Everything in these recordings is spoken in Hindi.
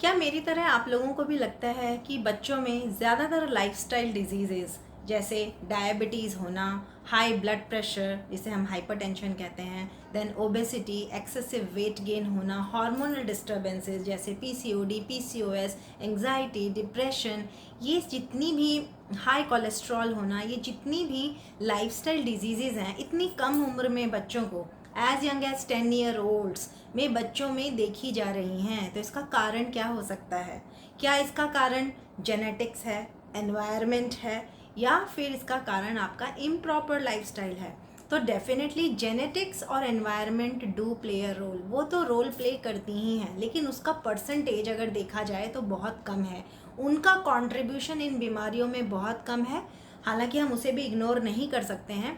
क्या मेरी तरह आप लोगों को भी लगता है कि बच्चों में ज़्यादातर लाइफस्टाइल डिजीज़ेज़ जैसे डायबिटीज़ होना, हाई ब्लड प्रेशर जिसे हम हाइपरटेंशन कहते हैं, then obesity, excessive weight gain होना, हार्मोनल डिस्टर्बेंसेस जैसे पीसीओडी, पीसीओएस, एंजाइटी, डिप्रेशन, ये जितनी भी हाई कोलेस्ट्रॉल होना, ये जितनी भी लाइफस्टाइल डिजीज़ेज़ हैं, इतनी कम उम्र में बच्चों को as young as 10 year olds में बच्चों में देखी जा रही हैं। तो इसका कारण क्या हो सकता है? क्या इसका कारण जेनेटिक्स है, एनवायरनमेंट है, या फिर इसका कारण आपका इम्प्रॉपर लाइफस्टाइल है? तो डेफिनेटली जेनेटिक्स और environment do play a role. वो तो रोल प्ले करती ही हैं, लेकिन उसका परसेंटेज अगर देखा जाए तो बहुत कम है। उनका कंट्रीब्यूशन इन बीमारियों में बहुत कम है। हालांकि हम उसे भी इग्नोर नहीं कर सकते हैं,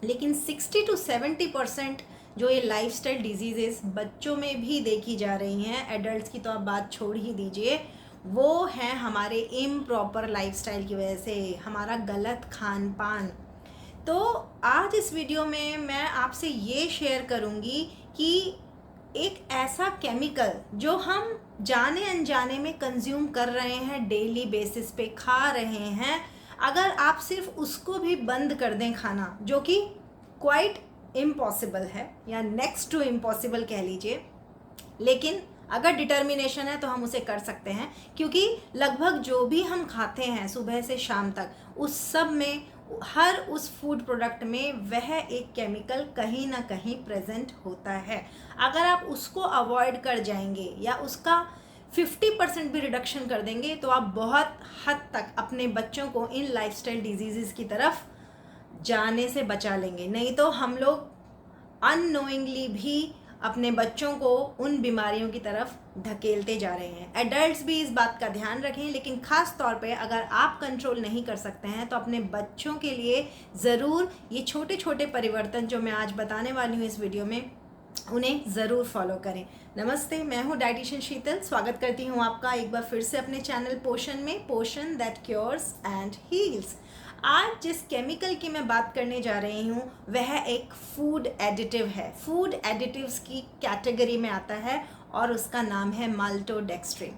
लेकिन 60 to 70% जो ये लाइफस्टाइल डिजीजेस बच्चों में भी देखी जा रही हैं, एडल्ट्स की तो आप बात छोड़ ही दीजिए, वो हैं हमारे इम्प्रॉपर लाइफस्टाइल की वजह से, हमारा गलत खान पान। तो आज इस वीडियो में मैं आपसे ये शेयर करूँगी कि एक ऐसा केमिकल जो हम जाने अनजाने में कंज्यूम कर रहे हैं, डेली बेसिस पे खा रहे हैं, अगर आप सिर्फ उसको भी बंद कर दें खाना, जो कि क्वाइट इम्पॉसिबल है या नेक्स्ट टू इम्पॉसिबल कह लीजिए, लेकिन अगर डिटर्मिनेशन है तो हम उसे कर सकते हैं। क्योंकि लगभग जो भी हम खाते हैं सुबह से शाम तक, उस सब में, हर उस फूड प्रोडक्ट में वह एक केमिकल कहीं ना कहीं प्रेजेंट होता है। अगर आप उसको अवॉइड कर जाएंगे या उसका 50% भी रिडक्शन कर देंगे तो आप बहुत हद तक अपने बच्चों को इन लाइफस्टाइल डिजीज़ की तरफ जाने से बचा लेंगे। नहीं तो हम लोग अननोइंगली भी अपने बच्चों को उन बीमारियों की तरफ ढकेलते जा रहे हैं। एडल्ट्स भी इस बात का ध्यान रखें, लेकिन ख़ास तौर पे अगर आप कंट्रोल नहीं कर सकते हैं तो अपने बच्चों के लिए ज़रूर ये छोटे छोटे परिवर्तन जो मैं आज बताने वाली हूँ इस वीडियो में, उन्हें ज़रूर फॉलो करें। नमस्ते, मैं हूँ डाइटिशियन शीतल। स्वागत करती हूँ आपका एक बार फिर से अपने चैनल पोषण में, पोषण दैट क्योर्स एंड हील्स। आज जिस केमिकल की मैं बात करने जा रही हूँ वह एक फूड एडिटिव है, फूड एडिटिव्स की कैटेगरी में आता है और उसका नाम है माल्टोडेक्स्ट्रिन।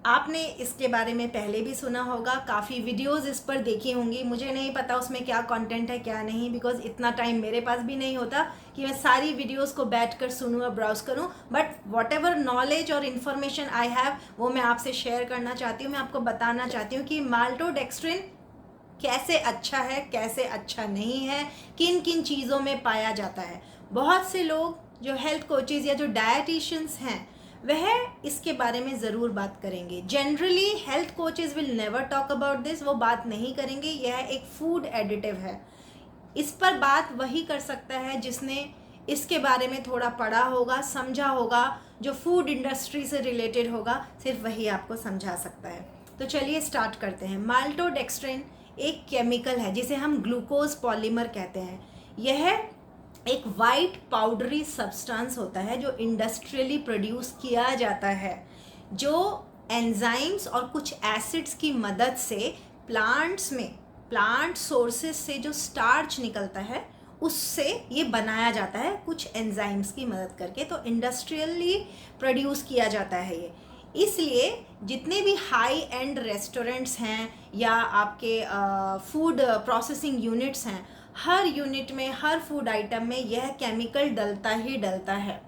आपने इसके बारे में पहले भी सुना होगा, काफ़ी वीडियोस इस पर देखी होंगी। मुझे नहीं पता उसमें क्या कंटेंट है क्या नहीं, बिकॉज इतना टाइम मेरे पास भी नहीं होता कि मैं सारी वीडियोस को बैठकर सुनूँ और ब्राउज करूँ। बट वॉट एवर नॉलेज और इन्फॉर्मेशन आई हैव वो मैं आपसे शेयर करना चाहती हूँ। मैं आपको बताना चाहती हूँ कि माल्टोडेक्स्ट्रिन कैसे अच्छा है, कैसे अच्छा नहीं है, किन किन चीज़ों में पाया जाता है। बहुत से लोग जो हेल्थ कोचेज़ या जो डायटिशियंस हैं वह इसके बारे में ज़रूर बात करेंगे। Generally health coaches will never talk about this, वो बात नहीं करेंगे। यह एक फूड एडिटिव है। इस पर बात वही कर सकता है जिसने इसके बारे में थोड़ा पढ़ा होगा, समझा होगा, जो फूड इंडस्ट्री से रिलेटेड होगा, सिर्फ वही आपको समझा सकता है। तो चलिए स्टार्ट करते हैं। माल्टोडेक्स्ट्रिन एक केमिकल है जिसे हम ग्लूकोज पॉलीमर कहते हैं। यह एक वाइट पाउडरी सब्सटेंस होता है जो इंडस्ट्रियली प्रोड्यूस किया जाता है, जो एंजाइम्स और कुछ एसिड्स की मदद से प्लांट्स में, प्लांट सोर्सेज से जो स्टार्च निकलता है उससे ये बनाया जाता है, कुछ एंजाइम्स की मदद करके। तो इंडस्ट्रियली प्रोड्यूस किया जाता है ये। इसलिए जितने भी हाई एंड रेस्टोरेंट्स हैं या आपके फूड प्रोसेसिंग यूनिट्स हैं, हर यूनिट में, हर फूड आइटम में यह केमिकल डलता ही डलता है।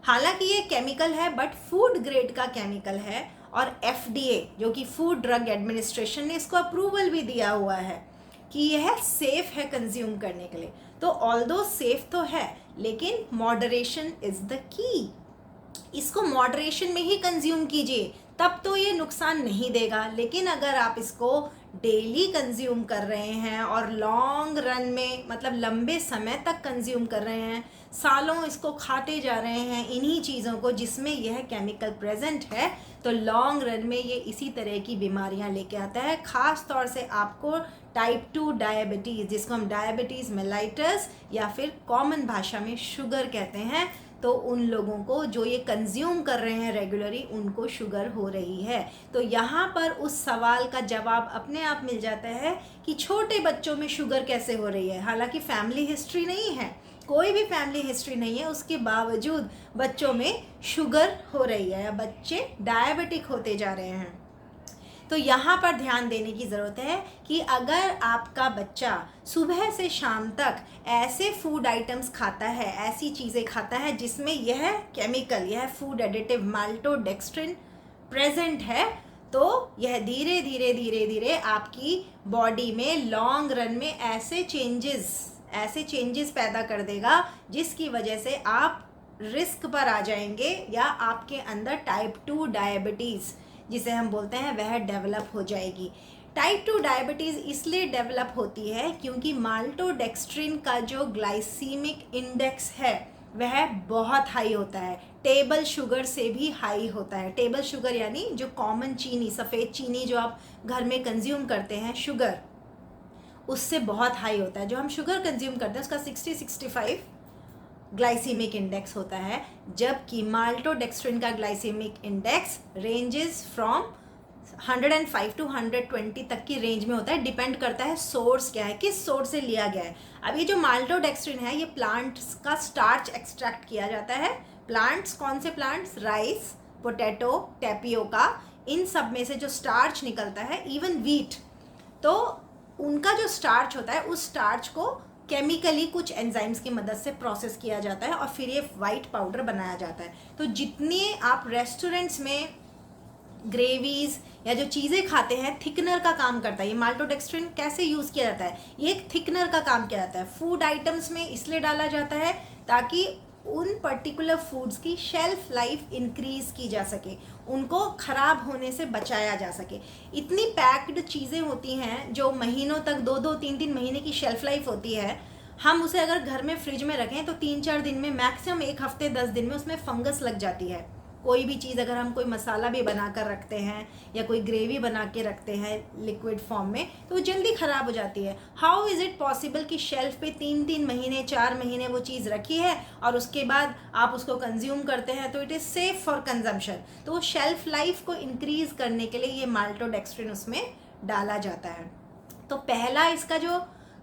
हालांकि ये केमिकल है बट फूड ग्रेड का केमिकल है, और एफडीए जो कि फूड ड्रग एडमिनिस्ट्रेशन ने इसको अप्रूवल भी दिया हुआ है कि यह सेफ है कंज्यूम करने के लिए। तो ऑल्दो सेफ तो है, लेकिन मॉडरेशन इज द की। इसको मॉडरेशन में ही कंज्यूम कीजिए, तब तो ये नुकसान नहीं देगा। लेकिन अगर आप इसको डेली कंज्यूम कर रहे हैं और लॉन्ग रन में, मतलब लंबे समय तक कंज्यूम कर रहे हैं, सालों इसको खाते जा रहे हैं इन्हीं चीज़ों को जिसमें यह केमिकल प्रेजेंट है, तो लॉन्ग रन में ये इसी तरह की बीमारियां लेके आता है। ख़ास तौर से आपको टाइप 2 डायबिटीज़, जिसको हम डायबिटीज़ मेलाइटस या फिर कॉमन भाषा में शुगर कहते हैं, तो उन लोगों को जो ये कंज्यूम कर रहे हैं रेगुलरली, उनको शुगर हो रही है। तो यहाँ पर उस सवाल का जवाब अपने आप मिल जाता है कि छोटे बच्चों में शुगर कैसे हो रही है। हालांकि फैमिली हिस्ट्री नहीं है, कोई भी फैमिली हिस्ट्री नहीं है, उसके बावजूद बच्चों में शुगर हो रही है या बच्चे डायबिटिक होते जा रहे हैं। तो यहाँ पर ध्यान देने की ज़रूरत है कि अगर आपका बच्चा सुबह से शाम तक ऐसे फूड आइटम्स खाता है, ऐसी चीज़ें खाता है जिसमें यह केमिकल, यह फूड एडिटिव माल्टोडेक्स्ट्रिन प्रेजेंट है, तो यह धीरे धीरे धीरे धीरे आपकी बॉडी में लॉन्ग रन में ऐसे चेंजेस पैदा कर देगा जिसकी वजह से आप रिस्क पर आ जाएंगे या आपके अंदर टाइप 2 डायबिटीज़ जिसे हम बोलते हैं वह डेवलप हो जाएगी। टाइप 2 डायबिटीज़ इसलिए डेवलप होती है क्योंकि माल्टोडेक्स्ट्रिन का जो ग्लाइसीमिक इंडेक्स है वह बहुत हाई होता है, टेबल शुगर से भी हाई होता है। टेबल शुगर यानी जो कॉमन चीनी, सफ़ेद चीनी जो आप घर में कंज्यूम करते हैं शुगर, उससे बहुत हाई होता है। जो हम शुगर कंज्यूम करते हैं उसका 60-65 ग्लाइसीमिक इंडेक्स होता है, जबकि माल्टोडेक्स्ट्रिन का glycaemic index ranges from 105 to 120 तक की रेंज में होता है। डिपेंड करता है सोर्स क्या है, किस सोर्स से लिया गया है। अब ये जो माल्टोडेक्स्ट्रिन है ये प्लांट्स का स्टार्च एक्सट्रैक्ट किया जाता है। प्लांट्स, कौन से प्लांट्स? राइस, पोटैटो, टैपियोका, इन सब में से जो स्टार्च निकलता है, इवन वीट, तो उनका जो स्टार्च होता है उस स्टार्च को केमिकली कुछ एंजाइम्स की मदद से प्रोसेस किया जाता है और फिर ये वाइट पाउडर बनाया जाता है। तो जितने आप रेस्टोरेंट्स में ग्रेवीज या जो चीज़ें खाते हैं, थिकनर का काम करता है। ये माल्टोडेक्स्ट्रिन कैसे यूज़ किया जाता है? ये एक थिकनर का काम किया जाता है। फूड आइटम्स में इसलिए डाला जाता है ताकि उन पर्टिकुलर फूड्स की शेल्फ लाइफ इंक्रीज़ की जा सके, उनको ख़राब होने से बचाया जा सके। इतनी पैक्ड चीज़ें होती हैं जो महीनों तक, 2-2, 3-3 महीने की शेल्फ लाइफ होती है। हम उसे अगर घर में फ्रिज में रखें तो 3-4 दिन में, मैक्सिमम 1 हफ्ते 10 दिन में उसमें फंगस लग जाती है। कोई भी चीज़ अगर हम कोई मसाला भी बना कर रखते हैं या कोई ग्रेवी बना के रखते हैं लिक्विड फॉर्म में, तो वो जल्दी ख़राब हो जाती है। हाउ इज़ इट पॉसिबल कि शेल्फ पे 3-3 महीने, 4 महीने वो चीज़ रखी है और उसके बाद आप उसको कंज्यूम करते हैं तो it is safe for consumption. तो वो शेल्फ लाइफ को इंक्रीज़ करने के लिए ये माल्टोडेक्स्ट्रिन उसमें डाला जाता है। तो पहला इसका जो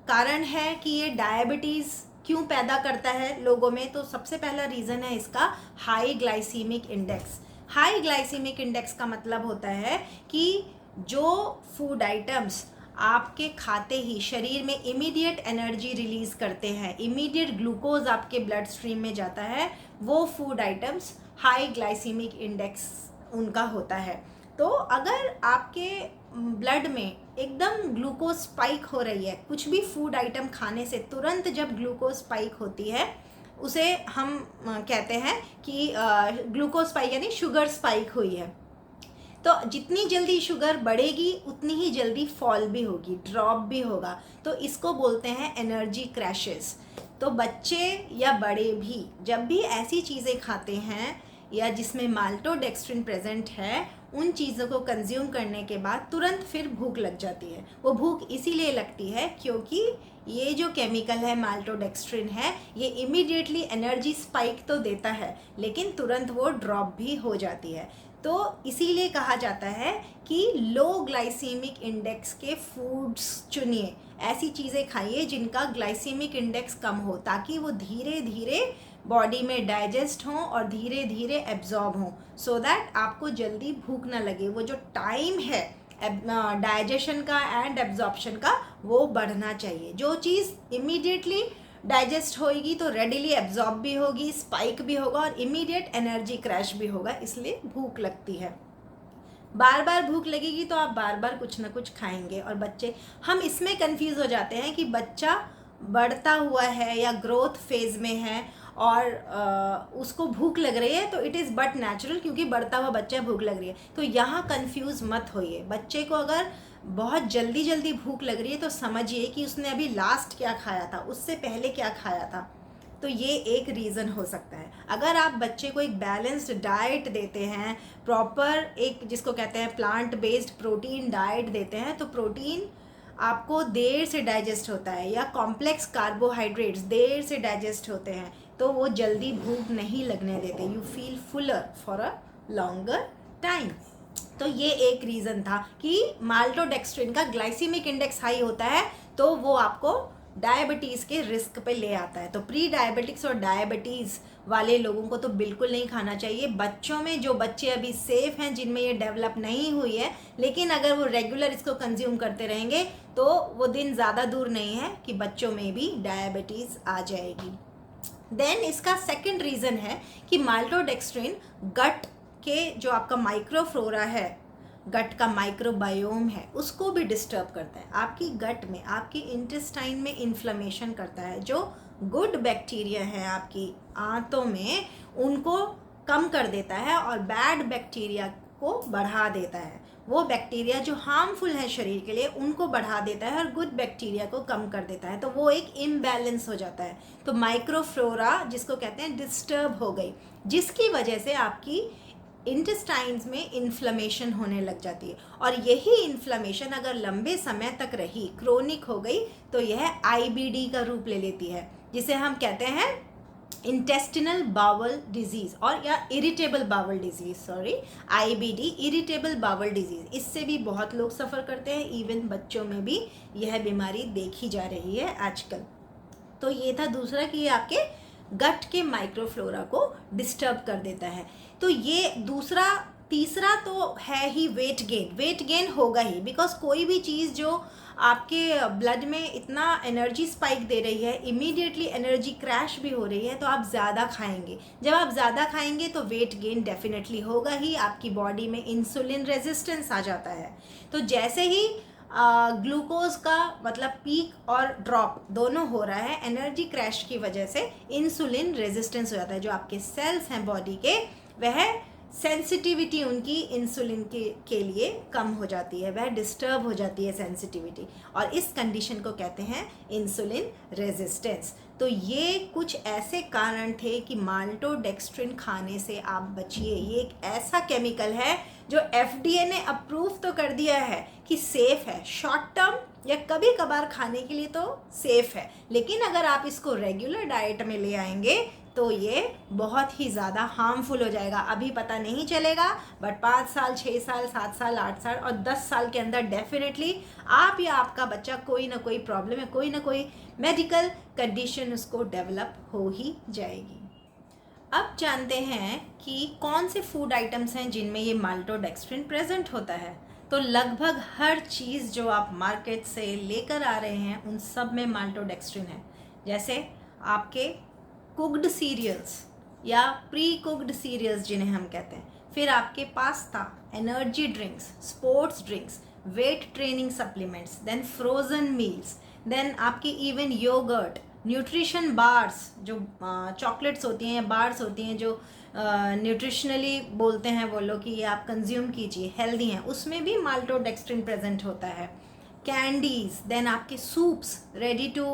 कारण है कि ये डायबिटीज़ क्यों पैदा करता है लोगों में, तो सबसे पहला रीज़न है इसका high glycaemic index. High glycaemic index का मतलब होता है कि जो फूड आइटम्स आपके खाते ही शरीर में इमीडिएट एनर्जी रिलीज़ करते हैं, इमीडिएट ग्लूकोज आपके ब्लड स्ट्रीम में जाता है, वो food items high glycaemic index उनका होता है। तो अगर आपके ब्लड में एकदम ग्लूकोज स्पाइक हो रही है, कुछ भी फूड आइटम खाने से तुरंत जब ग्लूकोज स्पाइक होती है उसे हम कहते हैं कि ग्लूकोज स्पाइक यानी शुगर स्पाइक हुई है। तो जितनी जल्दी शुगर बढ़ेगी उतनी ही जल्दी फॉल भी होगी, ड्रॉप भी होगा। तो इसको बोलते हैं एनर्जी क्रैशेस। तो बच्चे या बड़े भी जब भी ऐसी चीज़ें खाते हैं या जिसमें माल्टोडेक्स्ट्रिन प्रेजेंट है, उन चीज़ों को कंज्यूम करने के बाद तुरंत फिर भूख लग जाती है। वो भूख इसीलिए लगती है क्योंकि ये जो केमिकल है माल्टोडेक्स्ट्रिन है, ये इमीडिएटली एनर्जी स्पाइक तो देता है लेकिन तुरंत वो ड्रॉप भी हो जाती है। तो इसीलिए कहा जाता है कि लो ग्लाइसीमिक इंडेक्स के फूड्स चुनिए, ऐसी चीज़ें खाइए जिनका ग्लाइसीमिक इंडेक्स कम हो, ताकि वो धीरे धीरे बॉडी में डाइजेस्ट हों और धीरे धीरे एब्जॉर्ब हों, सो दैट आपको जल्दी भूख ना लगे। वो जो टाइम है डाइजेशन का एंड एब्जॉर्प्शन का, वो बढ़ना चाहिए। जो चीज़ इमीडिएटली डाइजेस्ट होएगी तो रेडिली एब्जॉर्ब भी होगी, स्पाइक भी होगा और इमीडिएट एनर्जी क्रैश भी होगा, इसलिए भूख लगती है। बार बार भूख लगेगी तो आप बार बार कुछ ना कुछ खाएंगे। और बच्चे, हम इसमें कंफ्यूज हो जाते हैं कि बच्चा बढ़ता हुआ है या ग्रोथ फेज में है और उसको भूख लग रही है तो इट इज़ बट नेचुरल, क्योंकि बढ़ता हुआ बच्चा भूख लग रही है। तो यहाँ कंफ्यूज मत होइए। बच्चे को अगर बहुत जल्दी जल्दी भूख लग रही है तो समझिए कि उसने अभी लास्ट क्या खाया था, उससे पहले क्या खाया था। तो ये एक रीज़न हो सकता है। अगर आप बच्चे को एक बैलेंस्ड डाइट देते हैं, प्रॉपर एक जिसको कहते हैं प्लांट बेस्ड प्रोटीन डाइट देते हैं, तो प्रोटीन आपको देर से डाइजेस्ट होता है, या कॉम्प्लेक्स कार्बोहाइड्रेट्स देर से डाइजेस्ट होते हैं, तो वो जल्दी भूख नहीं लगने देते। You feel Fuller for a longer time. तो ये एक रीज़न था कि माल्टोडेक्स्ट्रिन का ग्लाइसीमिक इंडेक्स हाई होता है तो वो आपको डायबिटीज़ के रिस्क पे ले आता है। तो प्री डायबिटिक्स और डायबिटीज़ वाले लोगों को तो बिल्कुल नहीं खाना चाहिए। बच्चों में, जो बच्चे अभी सेफ हैं, जिनमें ये डेवलप नहीं हुई है, लेकिन अगर वो रेगुलर इसको कंज्यूम करते रहेंगे तो वो दिन ज़्यादा दूर नहीं है कि बच्चों में भी डायबिटीज़ आ जाएगी। देन इसका सेकंड रीज़न है कि माल्टोडेक्स्ट्रिन गट के जो आपका माइक्रोफ्लोरा है, गट का माइक्रोबायोम है, उसको भी डिस्टर्ब करता है। आपकी गट में, आपकी इंटेस्टाइन में इन्फ्लेमेशन करता है। जो गुड बैक्टीरिया है आपकी आंतों में, उनको कम कर देता है और बैड बैक्टीरिया को बढ़ा देता है। वो बैक्टीरिया जो हार्मफुल है शरीर के लिए, उनको बढ़ा देता है और गुड बैक्टीरिया को कम कर देता है। तो वो एक इम्बैलेंस हो जाता है। तो माइक्रोफ्लोरा जिसको कहते हैं डिस्टर्ब हो गई, जिसकी वजह से आपकी इंटेस्टाइन्स में इन्फ्लेमेशन होने लग जाती है। और यही इन्फ्लेमेशन अगर लंबे समय तक रही, क्रोनिक हो गई, तो यह आईबीडी का रूप ले लेती है, जिसे हम कहते हैं इंटेस्टिनल बावल डिजीज, और या irritable bowel disease, sorry, IBD, irritable bowel disease. इससे भी बहुत लोग सफ़र करते हैं, इवन बच्चों में भी यह बीमारी देखी जा रही है आजकल। तो ये था दूसरा कि ये आपके गट के माइक्रोफ्लोरा को डिस्टर्ब कर देता है। तो ये दूसरा। तीसरा तो है ही वेट गेन। वेट गेन होगा ही, बिकॉज कोई भी चीज़ जो आपके ब्लड में इतना एनर्जी स्पाइक दे रही है, इमीडिएटली एनर्जी क्रैश भी हो रही है, तो आप ज़्यादा खाएंगे। जब आप ज़्यादा खाएंगे तो वेट गेन डेफिनेटली होगा ही। आपकी बॉडी में इंसुलिन रेजिस्टेंस आ जाता है। तो जैसे ही ग्लूकोज का मतलब पीक और ड्रॉप दोनों हो रहा है, एनर्जी क्रैश की वजह से इंसुलिन रेजिस्टेंस हो जाता है। जो आपके सेल्स हैं बॉडी के, वह सेंसिटिविटी उनकी इंसुलिन के लिए कम हो जाती है, वह डिस्टर्ब हो जाती है सेंसिटिविटी, और इस कंडीशन को कहते हैं इंसुलिन रेजिस्टेंस। तो ये कुछ ऐसे कारण थे कि माल्टोडेक्स्ट्रिन खाने से आप बचिए। ये एक ऐसा केमिकल है जो एफडीए ने अप्रूव तो कर दिया है कि सेफ है, शॉर्ट टर्म या कभी कभार खाने के लिए तो सेफ है, लेकिन अगर आप इसको रेगुलर डाइट में ले आएंगे तो ये बहुत ही ज़्यादा हार्मफुल हो जाएगा। अभी पता नहीं चलेगा, बट 5 साल, 6 साल, 7 साल, 8 साल और 10 साल के अंदर डेफिनेटली आप या आपका बच्चा कोई ना कोई प्रॉब्लम है, कोई ना कोई मेडिकल कंडीशन उसको डेवलप हो ही जाएगी। अब जानते हैं कि कौन से फूड आइटम्स हैं जिनमें ये माल्टोडेक्स्ट्रिन प्रेजेंट होता है। तो लगभग हर चीज़ जो आप मार्केट से लेकर आ रहे हैं, उन सब में माल्टोडेक्स्ट्रिन है। जैसे आपके कुक्ड सीरियल्स या प्री कुक्ड सीरियल्स जिन्हें हम कहते हैं, फिर आपके pasta, energy drinks, sports drinks, weight training supplements, then frozen meals, then आपकी इवन योगर्ट, न्यूट्रिशन बार्स, जो चॉकलेट्स होती हैं, बार्स होती हैं जो न्यूट्रिशनली बोलते हैं वो लोग कि ये आप कंज्यूम कीजिए, हेल्दी हैं, उसमें भी माल्टोडेक्स्ट्रिन प्रेजेंट होता है। कैंडीज़, देन आपके soups, ready to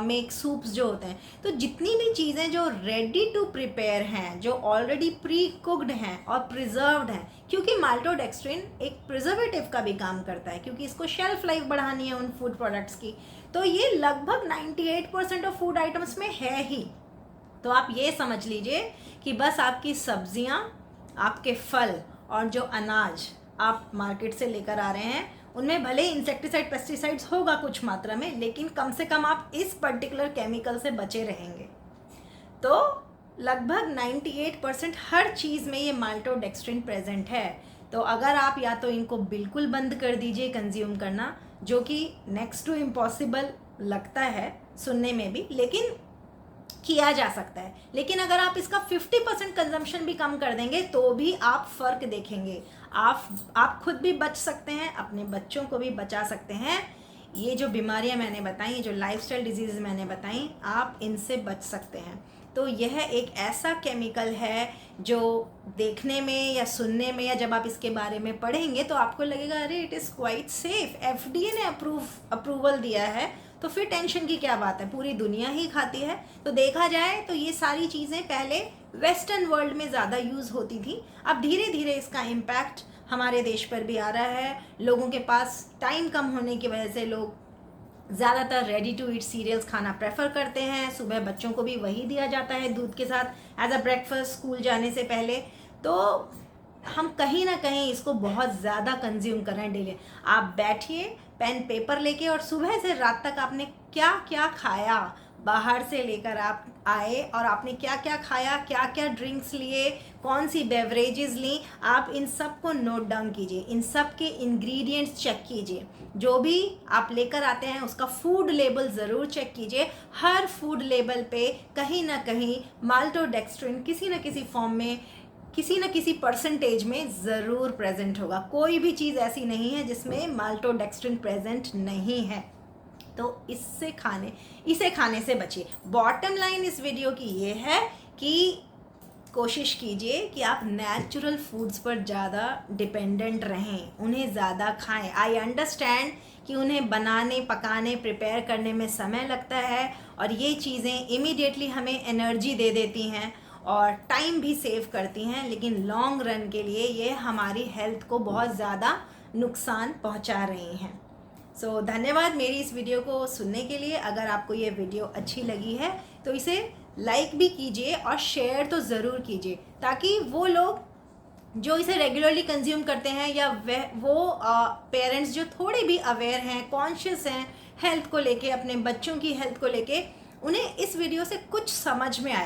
make soups जो होते हैं। तो जितनी भी चीज़ें जो रेडी टू प्रिपेयर हैं, जो ऑलरेडी प्री कुक्ड हैं और प्रिजर्व्ड हैं, क्योंकि माल्टोडेक्स्ट्रिन एक प्रिजर्वेटिव का भी काम करता है, क्योंकि इसको शेल्फ लाइफ बढ़ानी है उन फूड प्रोडक्ट्स की। तो ये लगभग 98% ऑफ फूड आइटम्स में है ही। तो आप ये समझ लीजिए कि बस आपकी सब्जियां, आपके फल और जो अनाज आप मार्केट से लेकर आ रहे हैं, उनमें भले ही इंसेक्टिसाइड, पेस्टिसाइड्स होगा कुछ मात्रा में, लेकिन कम से कम आप इस पर्टिकुलर केमिकल से बचे रहेंगे। तो लगभग 98% हर चीज़ में ये माल्टोडेक्स्ट्रिन प्रेजेंट है। तो अगर आप या तो इनको बिल्कुल बंद कर दीजिए कंज्यूम करना, जो कि नेक्स्ट टू इम्पॉसिबल लगता है सुनने में भी, लेकिन किया जा सकता है। लेकिन अगर आप इसका 50% कंजम्पशन भी कम कर देंगे तो भी आप फ़र्क देखेंगे। आप खुद भी बच सकते हैं, अपने बच्चों को भी बचा सकते हैं। ये जो बीमारियां मैंने बताई, जो लाइफस्टाइल डिजीज़ मैंने बताई, आप इनसे बच सकते हैं। तो यह एक ऐसा केमिकल है जो देखने में या सुनने में या जब आप इसके बारे में पढ़ेंगे तो आपको लगेगा अरे it is quite safe, FDA ने अप्रूवल दिया है, तो फिर टेंशन की क्या बात है, पूरी दुनिया ही खाती है। तो देखा जाए तो ये सारी चीज़ें पहले वेस्टर्न वर्ल्ड में ज़्यादा यूज़ होती थी, अब धीरे धीरे इसका इम्पैक्ट हमारे देश पर भी आ रहा है। लोगों के पास टाइम कम होने की वजह से लोग ज़्यादातर रेडी टू ईट सीरियल्स खाना प्रेफर करते हैं। सुबह बच्चों को भी वही दिया जाता है दूध के साथ एज अ ब्रेकफास्ट स्कूल जाने से पहले। तो हम कहीं ना कहीं इसको बहुत ज़्यादा कंज्यूम कर रहे हैं डेली। आप बैठिए पेन पेपर लेके और सुबह से रात तक आपने क्या क्या खाया, बाहर से लेकर आप आए और आपने क्या क्या खाया, क्या क्या ड्रिंक्स लिए, कौन सी बेवरेजेस ली, आप इन सब को नोट डाउन कीजिए, इन सब के इंग्रेडिएंट्स चेक कीजिए। जो भी आप लेकर आते हैं उसका फूड लेबल ज़रूर चेक कीजिए। हर फूड लेबल पे कहीं ना कहीं माल्टोडेक्स्ट्रिन किसी न किसी फॉर्म में, किसी न किसी परसेंटेज में ज़रूर प्रेजेंट होगा। कोई भी चीज़ ऐसी नहीं है जिसमें माल्टोडेक्स्ट्रिन प्रेजेंट नहीं है। तो इसे खाने से बचिए। बॉटम लाइन इस वीडियो की ये है कि कोशिश कीजिए कि आप नेचुरल फूड्स पर ज़्यादा डिपेंडेंट रहें, उन्हें ज़्यादा खाएं। आई अंडरस्टैंड कि उन्हें बनाने, पकाने, प्रिपेयर करने में समय लगता है और ये चीज़ें इमीडिएटली हमें एनर्जी दे देती हैं और टाइम भी सेव करती हैं, लेकिन लॉन्ग रन के लिए ये हमारी हेल्थ को बहुत ज़्यादा नुकसान पहुंचा रही हैं। सो धन्यवाद मेरी इस वीडियो को सुनने के लिए। अगर आपको ये वीडियो अच्छी लगी है तो इसे लाइक भी कीजिए और शेयर तो ज़रूर कीजिए, ताकि वो लोग जो इसे रेगुलरली कंज्यूम करते हैं या वो पेरेंट्स जो थोड़े भी अवेयर हैं, कॉन्शियस हैं हेल्थ को लेके, अपने बच्चों की हेल्थ को लेके, उन्हें इस वीडियो से कुछ समझ में आए।